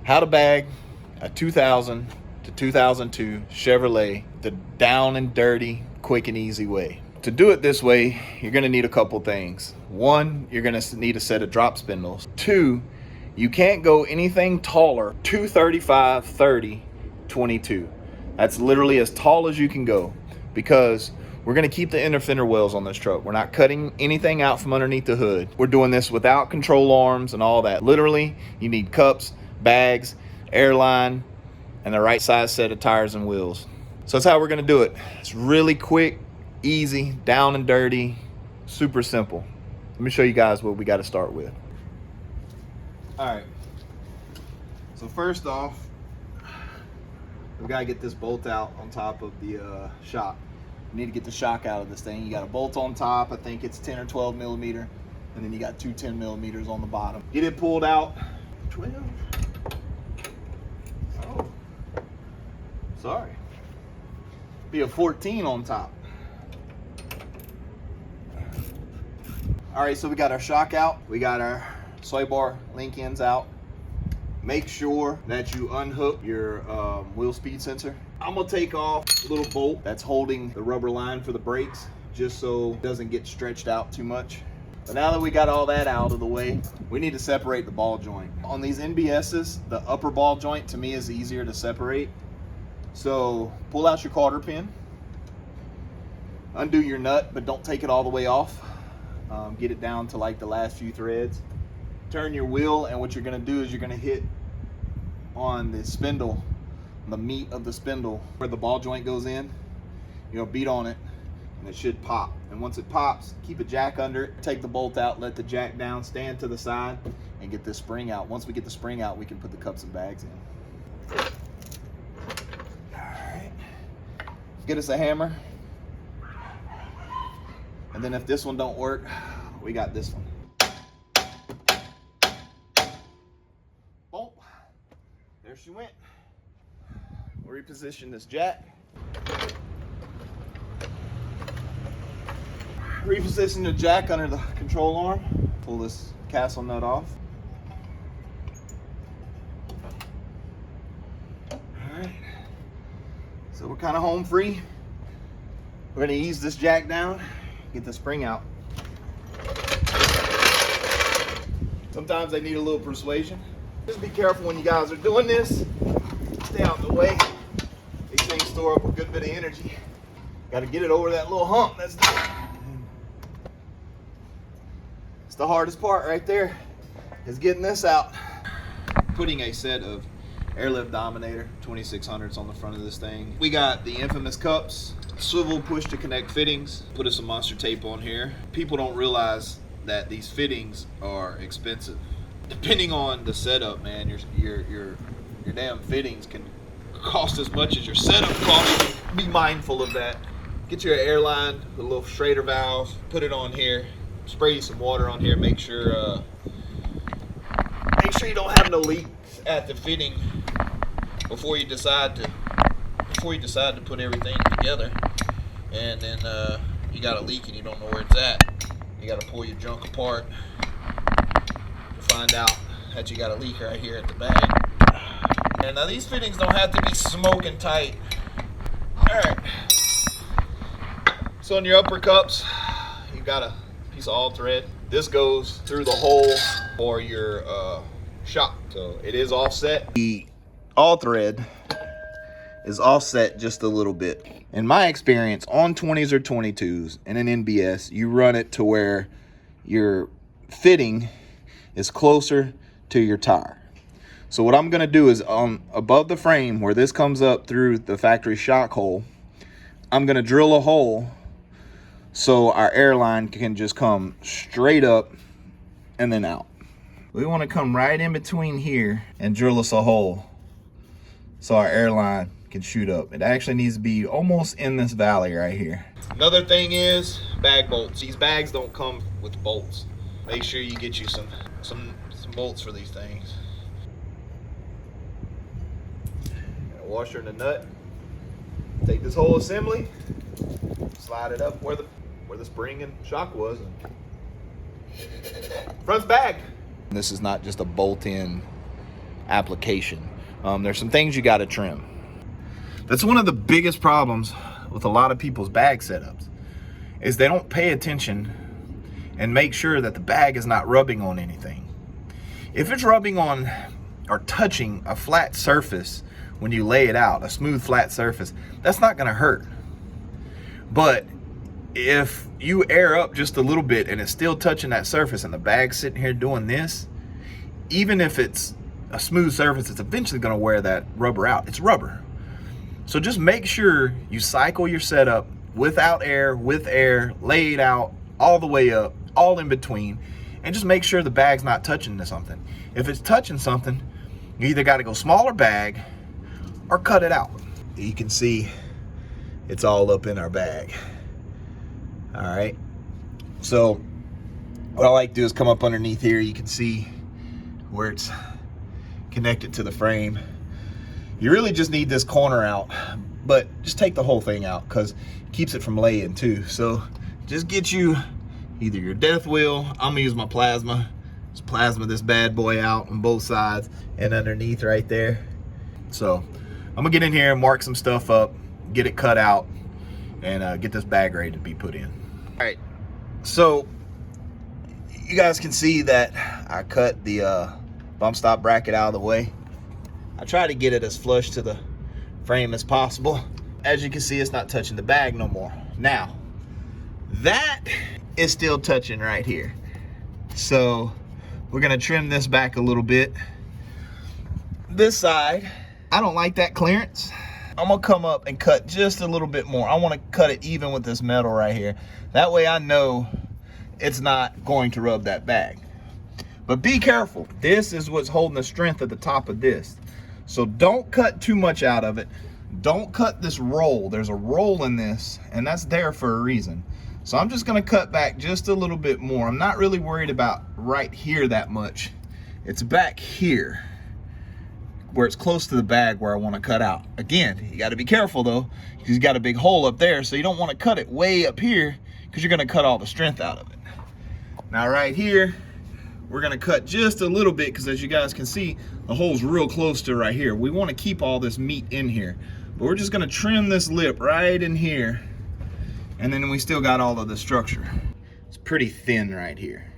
How to bag a 2000 to 2002 Chevrolet the down and dirty, quick and easy way. To do it this way, you're going to need a couple things. One, you're going to need a set of drop spindles. Two, you can't go anything taller. 235, 30, 22. That's literally as tall as you can go, because we're going to keep the inner fender wells on this truck. We're not cutting anything out from underneath the hood. We're doing this without control arms and all that. Literally, you need cups, bags, airline, and the right size set of tires and wheels. So that's how we're going to do it. It's really quick, easy, down and dirty, super simple. Let me show you guys what we got to start with. All right. So first off, we got to get this bolt out on top of the shock. You need to get the shock out of this thing. You got a bolt on top. I think it's 10 or 12 millimeter. And then you got two 10 millimeters on the bottom. Get it pulled out. 12. Oh, sorry. Be a 14 on top. All right, so we got our shock out. We got our sway bar link ends out. Make sure that you unhook your wheel speed sensor. I'm gonna take off a little bolt that's holding the rubber line for the brakes, just so it doesn't get stretched out too much. But now that we got all that out of the way, we need to separate the ball joint. On these NBS's, the upper ball joint to me is easier to separate. So pull out your quarter pin, undo your nut, but don't take it all the way off. Get it down to like the last few threads. Turn your wheel, and what you're gonna do is you're gonna hit on the spindle, the meat of the spindle where the ball joint goes in. You're gonna beat on it and it should pop. And once it pops, keep a jack under it, take the bolt out, let the jack down, stand to the side, and get this spring out. Once we get the spring out, we can put the cups and bags in. All right, get us a hammer. And then if this one don't work, we got this one. Boom. There she went. We'll reposition this jack. Reposition the jack under the control arm. Pull this castle nut off. Alright. So we're kind of home free. We're going to ease this jack down, get the spring out. Sometimes they need a little persuasion. Just be careful when you guys are doing this. Stay out of the way. These things store up a good bit of energy. Got to get it over that little hump. That's the hardest part right there, is getting this out. Putting a set of AirLift Dominator 2600s on the front of this thing. We got the infamous cups, swivel push to connect fittings. Put us some monster tape on here. People don't realize that these fittings are expensive. Depending on the setup, man, your damn fittings can cost as much as your setup costs. Be mindful of that. Get your airline, a little Schrader valve, put it on here. Spray some water on here. Make sure you don't have no leaks at the fitting before you decide to put everything together. And then you got a leak and you don't know where it's at. You got to pull your junk apart to find out that you got a leak right here at the bag. And now these fittings don't have to be smoking tight. All right. So in your upper cups, you got a piece of all thread. This goes through the hole for your shock, so it is offset. The all thread is offset just a little bit. In my experience, on 20s or 22s in an NBS, you run it to where your fitting is closer to your tire. So what I'm gonna do is above the frame where this comes up through the factory shock hole, I'm gonna drill a hole so our airline can just come straight up and then out. We want to come right in between here and drill us a hole so our airline can shoot up. It actually needs to be almost in this valley right here. Another thing is bag bolts. These bags don't come with bolts. Make sure you get you some bolts for these things. Got a washer and a nut. Take this whole assembly, slide it up where the spring and shock was. Front's back. This is not just a bolt-in application. There's some things you got to trim. That's one of the biggest problems with a lot of people's bag setups, is they don't pay attention and make sure that the bag is not rubbing on anything. If it's rubbing on or touching a flat surface when you lay it out, a smooth flat surface, that's not gonna hurt. But if you air up just a little bit and it's still touching that surface and the bag's sitting here doing this, even if it's a smooth surface, it's eventually gonna wear that rubber out. It's rubber. So just make sure you cycle your setup without air, with air, lay it out all the way up, all in between, and just make sure the bag's not touching something. If it's touching something, you either got to go smaller bag or cut it out. You can see it's all up in our bag. All right. So what I like to do is come up underneath here. You can see where it's connected to the frame. You really just need this corner out, but just take the whole thing out because it keeps it from laying too. So just get you either your death wheel. I'm gonna use my plasma. Just plasma this bad boy out on both sides and underneath right there. So I'm gonna get in here and mark some stuff up, get it cut out, and get this bag ready to be put in. All right, so you guys can see that I cut the bump stop bracket out of the way. I try to get it as flush to the frame as possible. As you can see, it's not touching the bag no more. Now, that is still touching right here. So we're gonna trim this back a little bit. This side, I don't like that clearance. I'm gonna come up and cut just a little bit more. I wanna cut it even with this metal right here. That way I know it's not going to rub that bag. But be careful. This is what's holding the strength at the top of this. So don't cut too much out of it. Don't cut this roll. There's a roll in this, and that's there for a reason. So I'm just gonna cut back just a little bit more. I'm not really worried about right here that much. It's back here, where it's close to the bag where I wanna cut out. Again, you gotta be careful though, because you got a big hole up there, so you don't wanna cut it way up here, because you're gonna cut all the strength out of it. Now right here, we're gonna cut just a little bit, because as you guys can see, the hole's real close to right here. We wanna keep all this meat in here, but we're just gonna trim this lip right in here, and then we still got all of the structure. It's pretty thin right here,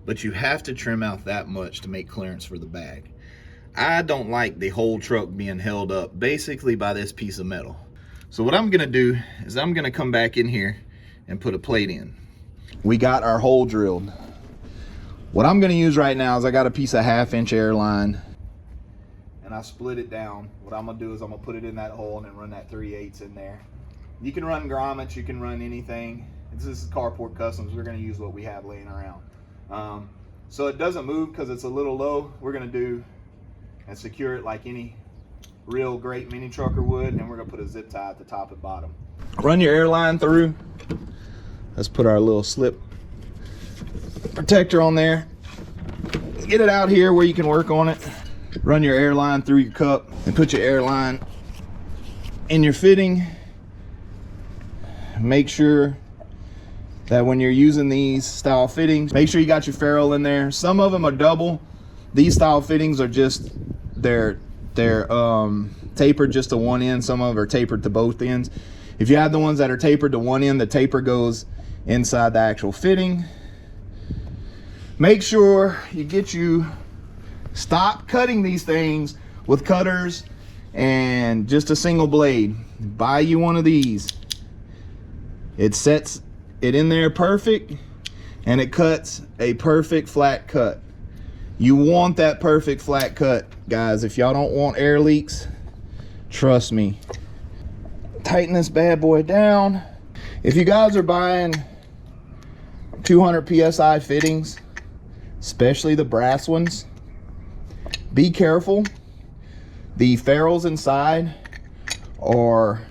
but you have to trim out that much to make clearance for the bag. I don't like the whole truck being held up basically by this piece of metal. So what I'm gonna do is I'm gonna come back in here and put a plate in. We got our hole drilled. What I'm gonna use right now is I got a piece of 1/2-inch airline, and I split it down. What I'm gonna do is I'm gonna put it in that hole and then run that 3/8 in there. You can run grommets, you can run anything. This is Carport Customs. We're gonna use what we have laying around. So it doesn't move because it's a little low. We're gonna do and secure it like any real great mini trucker would, and we're gonna put a zip tie at the top and bottom. Run your airline through. Let's put our little slip protector on there. Get it out here where you can work on it. Run your airline through your cup and put your airline in your fitting. Make sure that when you're using these style fittings, make sure you got your ferrule in there. Some of them are double. These style fittings are just they're tapered just to one end. Some of them are tapered to both ends. If you have the ones that are tapered to one end, the taper goes inside the actual fitting. Make sure you stop cutting these things with cutters and just a single blade. Buy you one of these. It sets it in there perfect, and it cuts a perfect flat cut. You want that perfect flat cut, guys. If y'all don't want air leaks, trust me. Tighten this bad boy down. If you guys are buying 200 PSI fittings, especially the brass ones, be careful. The ferrules inside are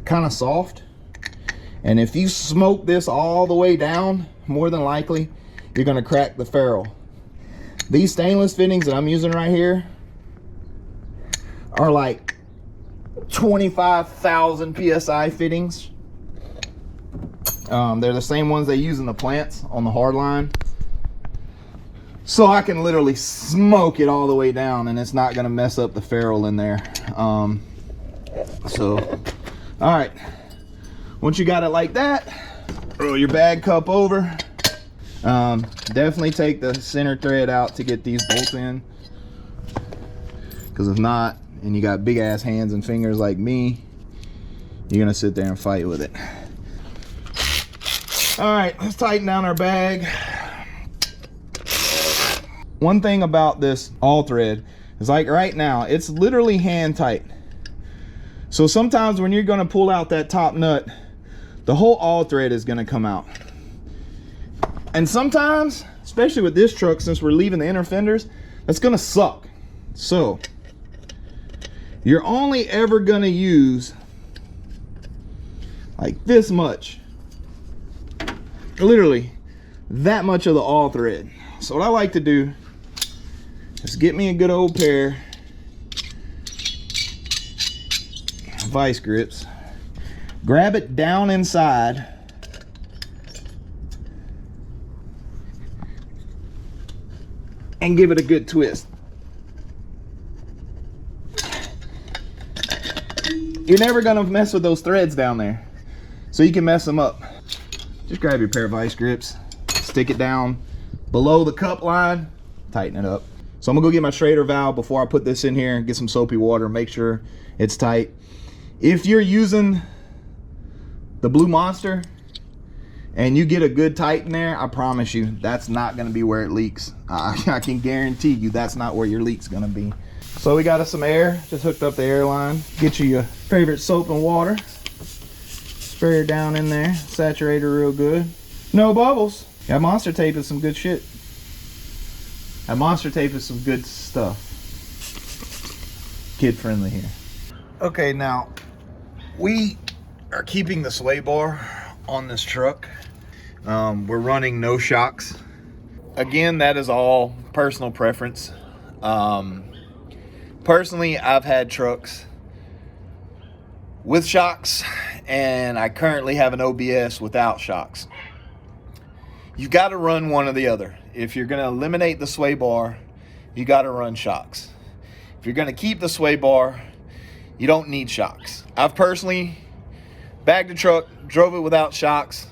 kind of soft, and if you smoke this all the way down, more than likely you're going to crack the ferrule. These stainless fittings that I'm using right here are like 25,000 PSI fittings. They're the same ones they use in the plants on the hard line. so I can literally smoke it all the way down and it's not gonna mess up the ferrule in there. So, all right, once you got it like that, roll your bag cup over. Definitely take the center thread out to get these bolts in, because if not, and you got big ass hands and fingers like me, you're gonna sit there and fight with it. All right, let's tighten down our bag. One thing about this all thread is, like right now, it's literally hand tight. So sometimes when you're gonna pull out that top nut, the whole all thread is gonna come out. And sometimes, especially with this truck, since we're leaving the inner fenders, that's gonna suck. So you're only ever gonna use like this much, literally that much of the all thread. So what I like to do is get me a good old pair of vice grips, grab it down inside, and give it a good twist. You're never gonna mess with those threads down there, so you can mess them up. Just grab your pair of vice grips, stick it down below the cup line, tighten it up. So I'm gonna go get my Schrader valve before I put this in here and get some soapy water, make sure it's tight. If you're using the Blue Monster and you get a good tight in there, I promise you that's not gonna be where it leaks. I can guarantee you that's not where your leak's gonna be. So we got us some air, just hooked up the airline. Get you your favorite soap and water, spray her down in there, saturate her real good. No bubbles. That Monster tape is some good shit. That Monster tape is some good stuff. Kid friendly here. Okay, now we are keeping the sway bar on this truck. We're running no shocks. Again, that is all personal preference. Personally, I've had trucks with shocks, and I currently have an OBS without shocks. You got to run one or the other. If you're going to eliminate the sway bar, you got to run shocks. If you're going to keep the sway bar, you don't need shocks. I've personally bagged a truck, drove it without shocks,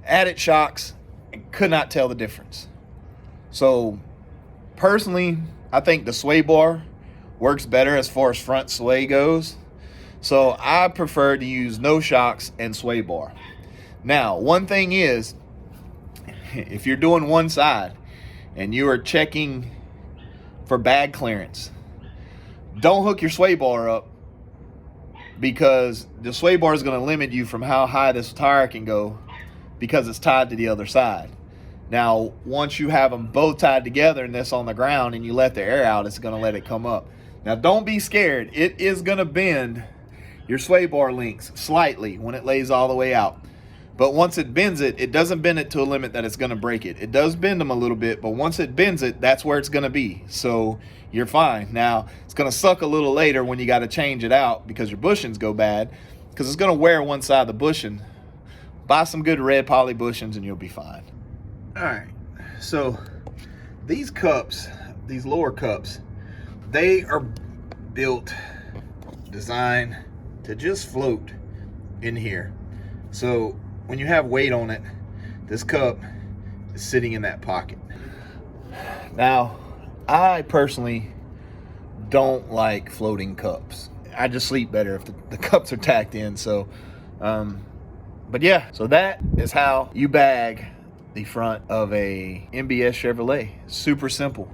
added shocks, and could not tell the difference. So personally, I think the sway bar works better as far as front sway goes. So I prefer to use no shocks and sway bar. Now, one thing is, if you're doing one side and you are checking for bag clearance, don't hook your sway bar up, because the sway bar is going to limit you from how high this tire can go because it's tied to the other side. Now, once you have them both tied together and this on the ground and you let the air out, it's going to let it come up. Now, don't be scared. It is going to bend your sway bar links slightly when it lays all the way out. But once it bends it, it doesn't bend it to a limit that it's going to break it. It does bend them a little bit, but once it bends it, that's where it's going to be. So you're fine. Now, it's going to suck a little later when you got to change it out because your bushings go bad, because it's going to wear one side of the bushing. Buy some good red poly bushings and you'll be fine. All right, so these cups, these lower cups, they are built, designed to just float in here. So when you have weight on it, this cup is sitting in that pocket. Now, I personally don't like floating cups. I just sleep better if the cups are tacked in. So, but yeah, so that is how you bag the front of a NBS Chevrolet. Super simple.